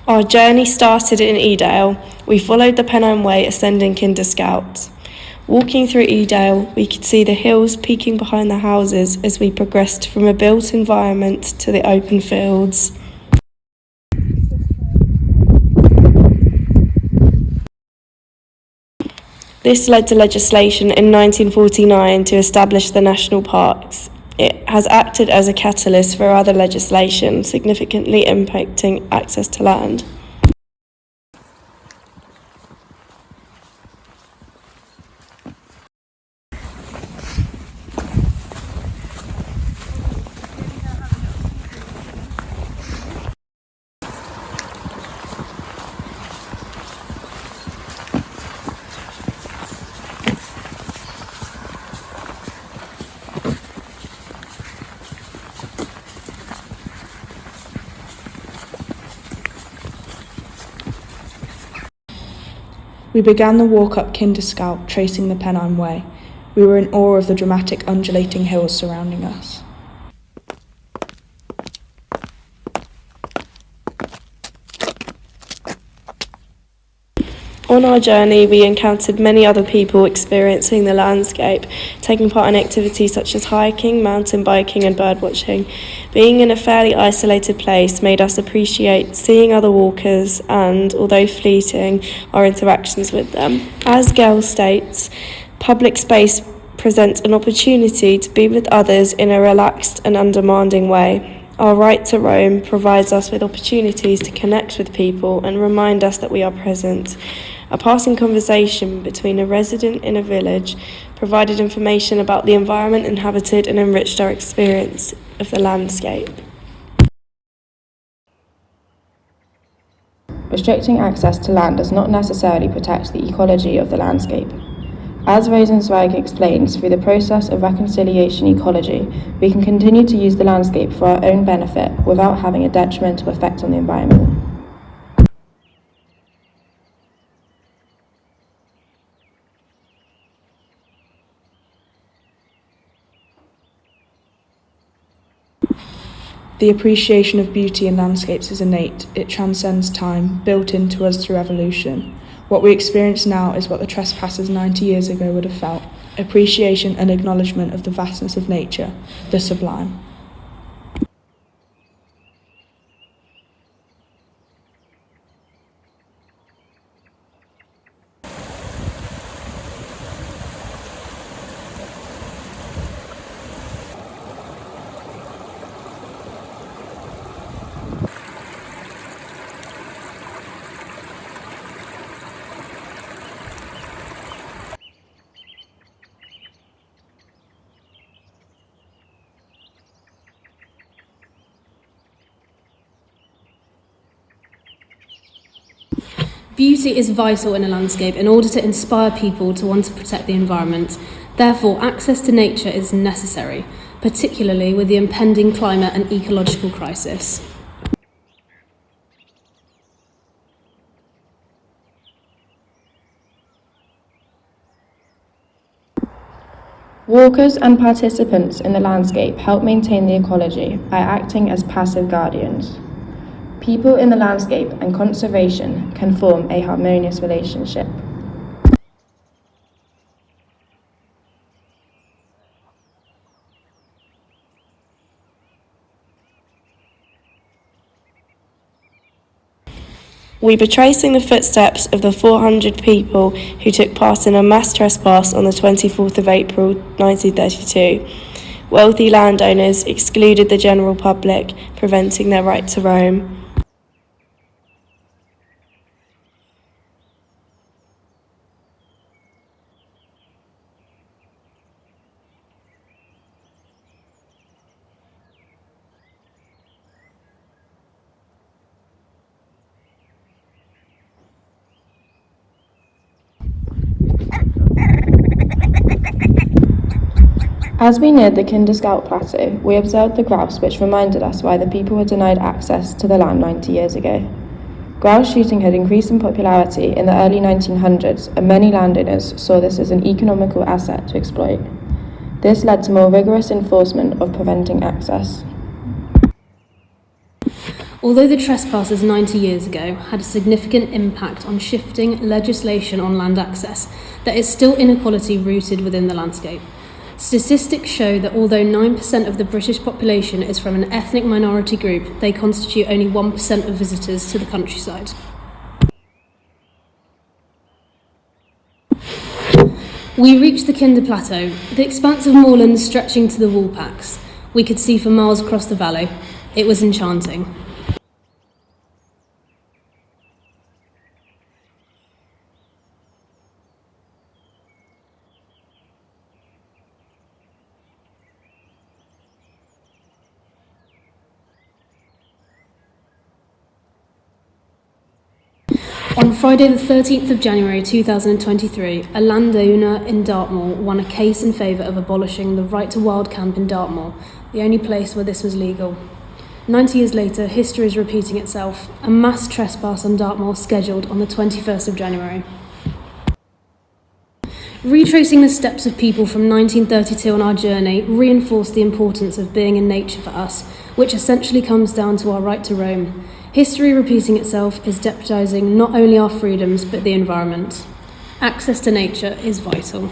Our journey started in Edale. We followed the Pennine Way, ascending Kinder Scouts. Walking through Edale, we could see the hills peeking behind the houses as we progressed from a built environment to the open fields. This led to legislation in 1949 to establish the national parks. It has acted as a catalyst for other legislation, significantly impacting access to land. We began the walk up Kinder Scout, tracing the Pennine Way. We were in awe of the dramatic undulating hills surrounding us. On our journey, we encountered many other people experiencing the landscape, taking part in activities such as hiking, mountain biking and birdwatching. Being in a fairly isolated place made us appreciate seeing other walkers and, although fleeting, our interactions with them. As Gail states, public space presents an opportunity to be with others in a relaxed and undemanding way. Our right to roam provides us with opportunities to connect with people and remind us that we are present. A passing conversation between a resident in a village provided information about the environment inhabited and enriched our experience of the landscape. Restricting access to land does not necessarily protect the ecology of the landscape. As Rosenzweig explains, through the process of reconciliation ecology, we can continue to use the landscape for our own benefit without having a detrimental effect on the environment. The appreciation of beauty in landscapes is innate. It transcends time, built into us through evolution. What we experience now is what the trespassers 90 years ago would have felt: appreciation and acknowledgement of the vastness of nature, the sublime. Beauty is vital in a landscape in order to inspire people to want to protect the environment. Therefore, access to nature is necessary, particularly with the impending climate and ecological crisis. Walkers and participants in the landscape help maintain the ecology by acting as passive guardians. People in the landscape and conservation can form a harmonious relationship. We were tracing the footsteps of the 400 people who took part in a mass trespass on the 24th of April 1932. Wealthy landowners excluded the general public, preventing their right to roam. As we neared the Kinder Scout Plateau, we observed the grouse, which reminded us why the people were denied access to the land 90 years ago. Grouse shooting had increased in popularity in the early 1900s, and many landowners saw this as an economical asset to exploit. This led to more rigorous enforcement of preventing access. Although the trespassers 90 years ago had a significant impact on shifting legislation on land access, there is still inequality rooted within the landscape. Statistics show that although 9% of the British population is from an ethnic minority group, they constitute only 1% of visitors to the countryside. We reached the Kinder Plateau, the expanse of moorland stretching to the woolpacks. We could see for miles across the valley. It was enchanting. On Friday the 13th of January 2023, a landowner in Dartmoor won a case in favour of abolishing the right to wild camp in Dartmoor, the only place where this was legal. 90 years later, history is repeating itself. A mass trespass on Dartmoor scheduled on the 21st of January. Retracing the steps of people from 1932 on our journey reinforced the importance of being in nature for us, which essentially comes down to our right to roam. History repeating itself is deputising not only our freedoms but the environment. Access to nature is vital.